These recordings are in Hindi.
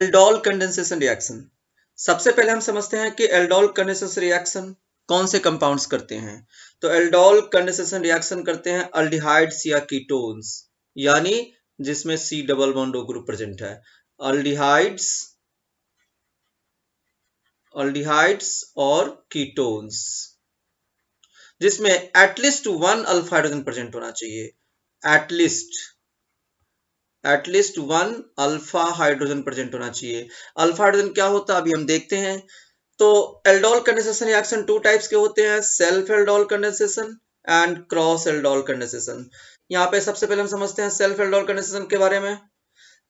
Aldol condensation reaction. सबसे पहले हम समझते हैं कि एल्डोल कंडेंसेशन रिएक्शन कौन से कंपाउंड्स करते हैं। तो एल्डोल कंडेंसेशन रिएक्शन करते हैं अल्डिहाइड्स या कीटोन्स, यानी जिसमें C double bond O group present है। अल्डिहाइड्स अल्डिहाइड्स और कीटोन्स जिसमें at least one alpha hydrogen present होना चाहिए। At least one alpha hydrogen present होना चाहिए। अल्फा हाइड्रोजन क्या होता है अभी हम देखते हैं। तो aldol condensation reaction two types के होते हैं, self aldol condensation and cross aldol condensation. यहाँ पे सबसे पहले हम समझते हैं सेल्फ एल्डोल कंडेंसेशन के बारे में।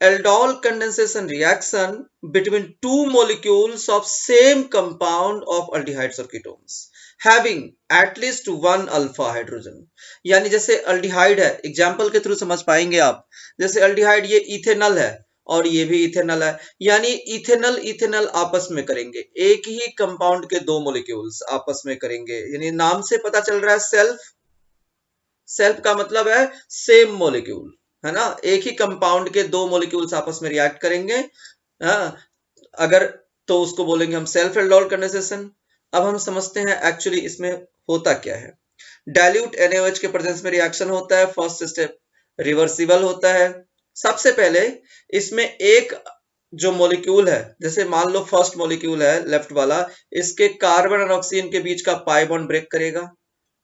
Aldol condensation reaction between two molecules of same compound of aldehydes और ketones having at least one alpha hydrogen. यानी जैसे अल्डिहाइड है, एग्जांपल के थ्रू समझ पाएंगे आप। जैसे अल्डिहाइड ये इथेनॉल है और ये भी इथेनॉल है, यानी इथेनॉल इथेनॉल आपस में करेंगे, एक ही कंपाउंड के दो मॉलिक्यूल्स आपस में करेंगे, यानी नाम से पता चल रहा है सेल्फ। सेल्फ का मतलब है सेम मॉलिक्यूल, है ना, एक ही कंपाउंड के दो मॉलिक्यूल्स आपस में रिएक्ट करेंगे। हाँ, अगर तो उसको बोलेंगे हम सेल्फ एल्डोल कंडेंसेशन। अब हम समझते हैं एक्चुअली इसमें होता क्या है। डाइल्यूट NaOH के प्रेजेंस में रिएक्शन होता है, फर्स्ट स्टेप रिवर्सिबल होता है। सबसे पहले इसमें एक जो मॉलिक्यूल है, जैसे मान लो फर्स्ट मॉलिक्यूल है लेफ्ट वाला, इसके कार्बन और ऑक्सीजन के बीच का पाई बॉन्ड ब्रेक करेगा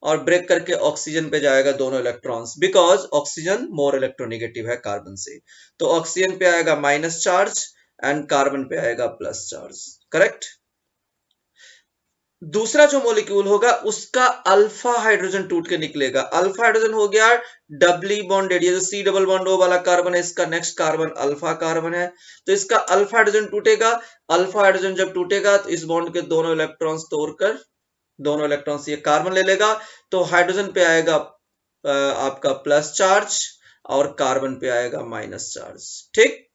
और ब्रेक करके ऑक्सीजन पे जाएगा दोनों electrons, because oxygen more electronegative है कार्बन से। तो ऑक्सीजन पे आएगा माइनस चार्ज एंड कार्बन पे आएगा प्लस चार्ज, करेक्ट। दूसरा जो मॉलिक्यूल होगा उसका अल्फा हाइड्रोजन टूट के निकलेगा। अल्फा हाइड्रोजन हो गया डबली बॉन्डेड, ये जो सी डबल बॉन्ड O वाला कार्बन है इसका नेक्स्ट कार्बन अल्फा कार्बन है, तो इसका अल्फा हाइड्रोजन टूटेगा। अल्फा हाइड्रोजन जब टूटेगा तो इस बॉन्ड के दोनों इलेक्ट्रॉन्स तोड़कर दोनों इलेक्ट्रॉन्स ये कार्बन ले लेगा, तो हाइड्रोजन पे आएगा आपका प्लस चार्ज और कार्बन पे आएगा माइनस चार्ज, ठीक,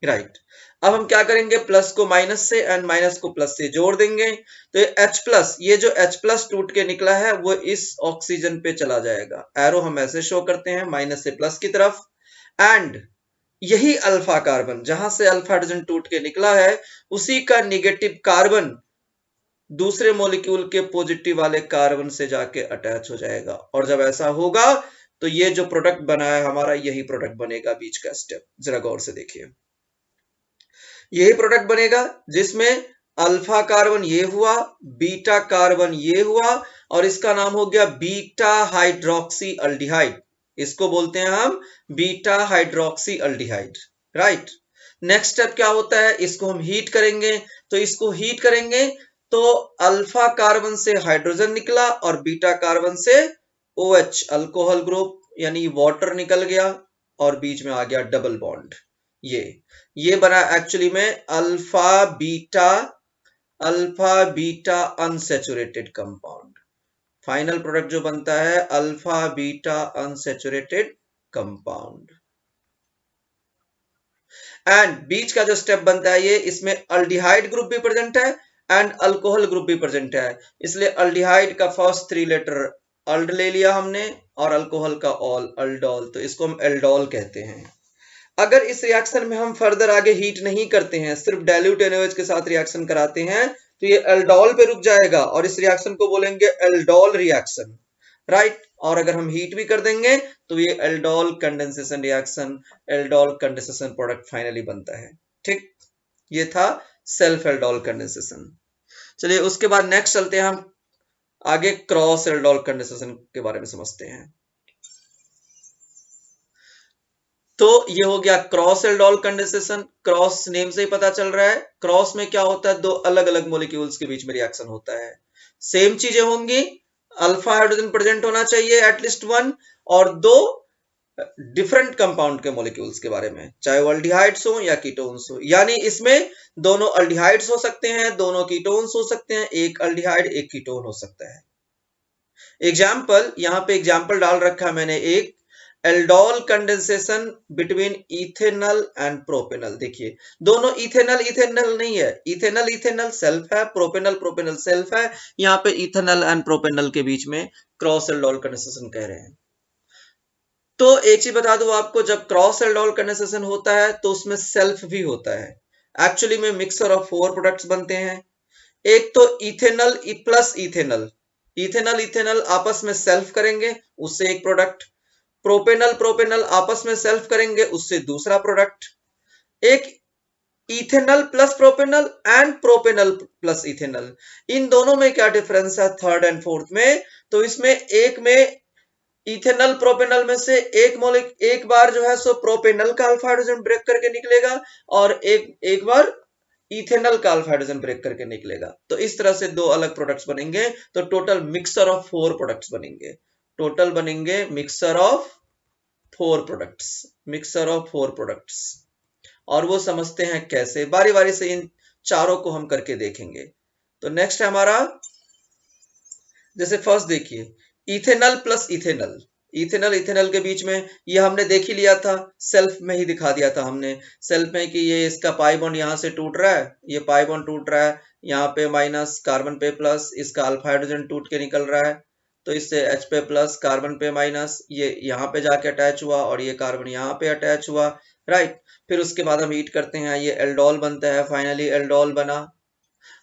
राइट। अब हम क्या करेंगे, प्लस को माइनस से एंड माइनस को प्लस से जोड़ देंगे, तो ये H प्लस, ये जो H प्लस टूट के निकला है वो इस ऑक्सीजन पे चला जाएगा। एरो हम ऐसे शो करते हैं माइनस से प्लस की तरफ, एंड यही अल्फा कार्बन जहां से अल्फा हाइड्रोजन टूट के निकला है उसी का निगेटिव कार्बन दूसरे मॉलिक्यूल के पॉजिटिव वाले कार्बन से जाके अटैच हो जाएगा, और जब ऐसा होगा तो ये जो प्रोडक्ट बना है हमारा यही प्रोडक्ट बनेगा। बीच का स्टेप जरा गौर से देखिए, यही प्रोडक्ट बनेगा जिसमें अल्फा कार्बन ये हुआ, बीटा कार्बन ये हुआ, और इसका नाम हो गया बीटा हाइड्रोक्सी अल्डिहाइड। इसको बोलते हैं हम beta hydroxy aldehyde, right. Next step क्या होता है, इसको हम हीट करेंगे। तो इसको हीट करेंगे तो अल्फा कार्बन से हाइड्रोजन निकला और बीटा कार्बन से OH अल्कोहल ग्रुप यानी वाटर निकल गया, और बीच में आ गया डबल बॉन्ड। ये बना एक्चुअली में alpha beta unsaturated compound. Final product जो बनता है alpha beta unsaturated compound. And बीच का जो स्टेप बनता है ये, इसमें अल्डिहाइड ग्रुप भी प्रेजेंट है एंड अल्कोहल ग्रुप भी प्रेजेंट है, इसलिए अल्डिहाइड का फर्स्ट थ्री लेटर अल्ड ले लिया हमने और अल्कोहल का ऑल अल्डोल, तो इसको हम एल्डोल कहते हैं। अगर इस रिएक्शन में हम फर्दर आगे हीट नहीं करते हैं, सिर्फ डाइल्यूट NaOH के साथ रिएक्शन कराते हैं, तो ये एल्डोल पे रुक जाएगा और इस रिएक्शन को बोलेंगे एल्डोल रिएक्शन, राइट। और अगर हम हीट भी कर देंगे तो ये aldol condensation reaction, aldol condensation product finally बनता है, ठीक। ये था सेल्फ एल्डोल कंडेंसेशन। चलिए उसके बाद नेक्स्ट चलते हैं हम आगे, क्रॉस एल्डोल कंडेंसेशन के बारे में समझते हैं। तो ये हो गया cross aldol condensation. Cross name से ही पता चल रहा है, क्रॉस में क्या होता है, दो अलग अलग मॉलिक्यूल्स के बीच में रिएक्शन होता है। सेम चीजें होंगी, अल्फा हाइड्रोजन प्रेजेंट होना चाहिए एटलीस्ट वन, और दो डिफरेंट कंपाउंड के मॉलिक्यूल्स के बारे में, चाहे वो अल्डिहाइड्स हो या कीटोन्स हो। यानी इसमें दोनों अल्डिहाइड्स हो सकते हैं, दोनों कीटोन्स हो सकते हैं, एक अल्डिहाइड एक कीटोन हो सकता है। एग्जाम्पल, यहां पे एग्जाम्पल डाल रखा है मैंने, एक aldol condensation between ethanol and propanol. देखिए दोनों इथेनॉल इथेनॉल नहीं है, इथेनॉल इथेनॉल सेल्फ है, प्रोपेनॉल प्रोपेनॉल सेल्फ है, यहाँ पे इथेनॉल एंड प्रोपेनॉल के बीच में क्रॉस एल्डोल कंडेंसेशन कह रहे हैं। तो एक चीज बता दूं आपको, जब क्रॉस एल्डोल कंडेंसेशन होता है तो उसमें सेल्फ भी होता है। एक्चुअली में मिक्सर ऑफ 4 प्रोडक्ट्स बनते हैं। एक तो ethanal plus ethanal, ethanal ethanal आपस में सेल्फ करेंगे, उससे एक प्रोडक्ट। प्रोपेनल प्रोपेनल आपस में सेल्फ करेंगे, उससे दूसरा प्रोडक्ट। एक ethanal plus propanal and propanal plus ethanal, इन दोनों में क्या डिफरेंस है थर्ड एंड फोर्थ में? तो इसमें एक में इथेनल प्रोपेनल में से एक बार जो है सो प्रोपेनल का अल्फा हाइड्रोजन ब्रेक करके निकलेगा, और एक बार इथेनल का अल्फा हाइड्रोजन ब्रेक करके निकलेगा। तो इस तरह से दो अलग प्रोडक्ट्स बनेंगे। तो टोटल मिक्सर ऑफ 4 प्रोडक्ट्स बनेंगे। टोटल बनेंगे mixer of 4 products, mixer of 4 products. और वो समझते हैं कैसे, बारी बारी से इन चारों को हम करके देखेंगे। तो नेक्स्ट है हमारा, जैसे फर्स्ट देखिए, ethanal plus ethanal. Ethanal ethanal के बीच में ये हमने देख ही लिया था, सेल्फ में ही दिखा दिया था हमने, सेल्फ में कि ये इसका पाई बॉन्ड यहां से टूट रहा है, ये पाई बॉन्ड टूट रहा है, यहाँ पे माइनस कार्बन पे प्लस, इसका अल्फा हाइड्रोजन टूट के निकल रहा है, तो इससे H पे प्लस कार्बन पे माइनस, ये यहाँ पे जाके अटैच हुआ और ये कार्बन यहाँ पे अटैच हुआ, राइट। फिर उसके बाद हम हीट करते हैं, ये एल्डोल बनता है, फाइनली एल्डोल बना।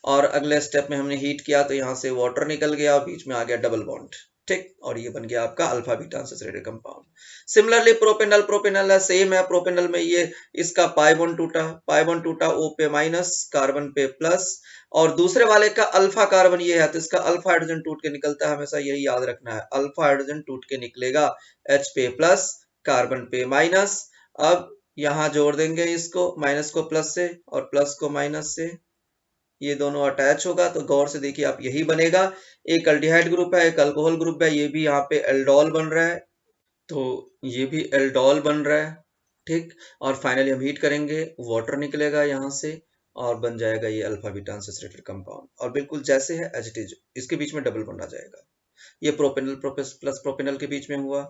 और अगले स्टेप में हमने हीट किया तो यहाँ से वाटर निकल गया और बीच में आ गया डबल बॉन्ड, ठीक। और ये बन गया आपका alpha beta unsaturated compound. Similarly propanal, propanal है सेम है, प्रोपेनल में ये इसका पाई बॉन्ड टूटा, पाई बॉन्ड टूटा, O पे माइनस कार्बन पे प्लस, और दूसरे वाले का अल्फा कार्बन ये है तो इसका अल्फा हाइड्रोजन टूट के निकलता है, हमेशा यही याद रखना है, अल्फा हाइड्रोजन टूट के निकलेगा H पे प्लस कार्बन पे माइनस। अब यहां जोड़ देंगे इसको, माइनस को प्लस से और प्लस को माइनस से, ये दोनों अटैच होगा तो गौर से देखिए आप, यही बनेगा। एक अल्डिहाइड ग्रुप है, एक अल्कोहल ग्रुप है, ये भी यहाँ पे एल्डोल बन रहा है, तो ये भी एल्डोल बन रहा है, ठीक। और फाइनली हम हीट करेंगे, वाटर निकलेगा यहाँ से और बन जाएगा ये अल्फा बीटा अनसैचुरेटेड कंपाउंड, और बिल्कुल जैसे है एज इट इज, इसके बीच में डबल बॉन्ड आ जाएगा। ये प्रोपेनल प्लस प्रोपेनल के बीच में हुआ।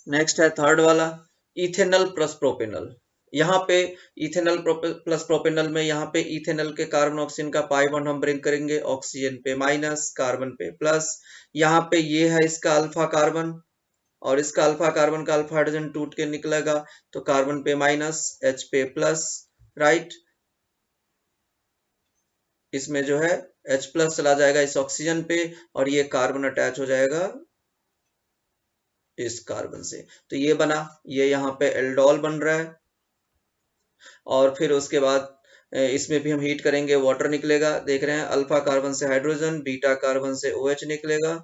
नेक्स्ट है थर्ड वाला, इथेनल प्लस प्रोपेनल। यहाँ पे इथेनल प्लस प्रोपेनल में यहाँ पे इथेनल के कार्बन ऑक्सीजन का पाई बॉन्ड हम ब्रिंग करेंगे, ऑक्सीजन पे माइनस कार्बन पे प्लस, यहाँ पे ये है इसका अल्फा कार्बन, और इसका अल्फा कार्बन का अल्फा हाइड्रोजन टूट के निकलेगा तो कार्बन पे माइनस H पे प्लस, राइट। इसमें जो है H प्लस चला जाएगा इस ऑक्सीजन पे, और ये कार्बन अटैच हो जाएगा इस कार्बन से, तो ये बना, ये यहाँ पे एल्डोल बन रहा है। और फिर उसके बाद इसमें भी हम हीट करेंगे, वाटर निकलेगा, देख रहे हैं, अल्फा कार्बन से हाइड्रोजन, बीटा कार्बन से OH निकलेगा,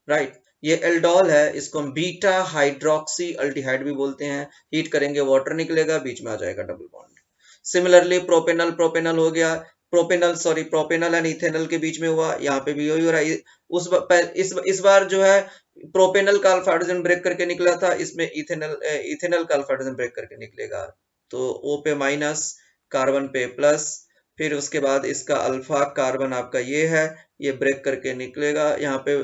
राइट। ये एल्डोल है, इसको हम बीटा हाइड्रोक्सी अल्डिहाइड भी बोलते हैं। हीट करेंगे, वाटर निकलेगा, बीच में आ जाएगा double bond. Similarly propanal, propanal हो गया, प्रोपेनल एंड इथेनल के बीच में हुआ, यहाँ पे भी वही हो रहा है। इस बार जो है प्रोपेनल का अल्फा हाइड्रोजन ब्रेक करके निकला था, इसमें इथेनल का अल्फा हाइड्रोजन ब्रेक करके निकलेगा, तो O पे माइनस कार्बन पे प्लस, फिर उसके बाद इसका अल्फा कार्बन आपका ये है, ये ब्रेक करके निकलेगा, यहाँ पे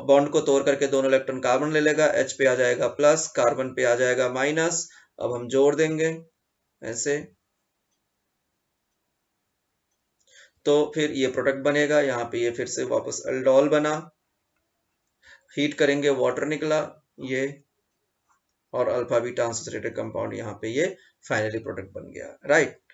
बॉन्ड को तोड़ करके दोनों इलेक्ट्रॉन कार्बन ले लेगा, H पे आ जाएगा प्लस, कार्बन पे आ जाएगा माइनस। अब हम जोड़ देंगे ऐसे, तो फिर ये प्रोडक्ट बनेगा, यहाँ पे ये फिर से वापस एल्डोल बना, हीट करेंगे, वाटर निकला ये, और अल्फा बीटा अनसैचुरेटेड कंपाउंड यहाँ पे ये फाइनली प्रोडक्ट बन गया, राइट।